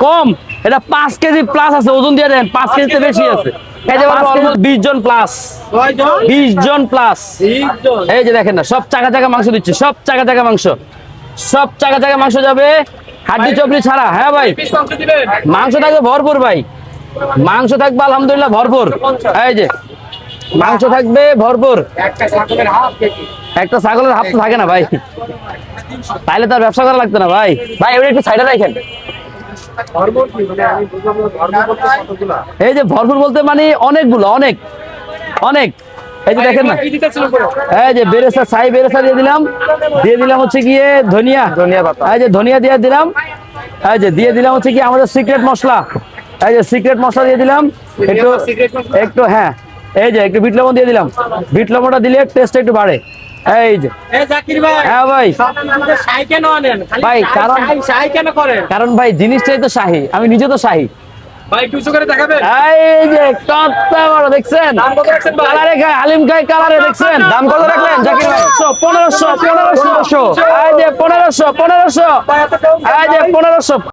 কম, এটা 5 KG plus আছে, ওজন দিয়ে দেন 5 কেজিতে বেশি আছে। এই যে 20 জন প্লাস, 20 জন প্লাস। এই যে দেখেন না, সব চাকা চাকা মাংস দিচ্ছে, সব চাকা চাকা মাংস, সব চাকা চাকা মাংস যাবে, হাড্ডি চবড়ি ছাড়া। হ্যাঁ ভাই, মাংস থাকবে ভরপুর ভাই, মাংস থাকবে আলহামদুলিল্লাহ ভরপুর। এই যে মাংস থাকবে ভরপুর। একটা ছাগলের হাত তো থাকে না ভাই, তাইলে তার ব্যবসা করা লাগতো না ভাই। ভাই এবার একটু সাইডে রাখেন। এই যে ভরপুর বলতে মানে অনেকগুলো, অনেক অনেক। এই যে দেখেন না, এই যে বেরেস্তা, ছাই বেরেস্তা দিয়ে দিলাম হচ্ছে গিয়ে ধনিয়া পাতা। এই যে ধনিয়া দিয়ে দিলাম, এই যে দিয়ে দিলাম হচ্ছে কি আমাদের সিক্রেট মশলা। এই যে সিক্রেট মশলা দিয়ে দিলাম একটু একটু, হ্যাঁ এই যে একটু বিট লবণ দিয়ে দিলাম, বিট লবণটা দিলে টেস্ট একটু বাড়ে। এই যে হ্যাঁ ভাই, ভাই কারণ ভাই জিনিসটাই তো শাহী, আমি নিজে তো শাহী ভাই। এই যে কত বড় দেখছেন, কালারে খায় হালিম খায়, কালারে দেখছেন। দাম কত রাখলেন জাকির ভাই? 1500। এই যে 1500, এই যে 1500।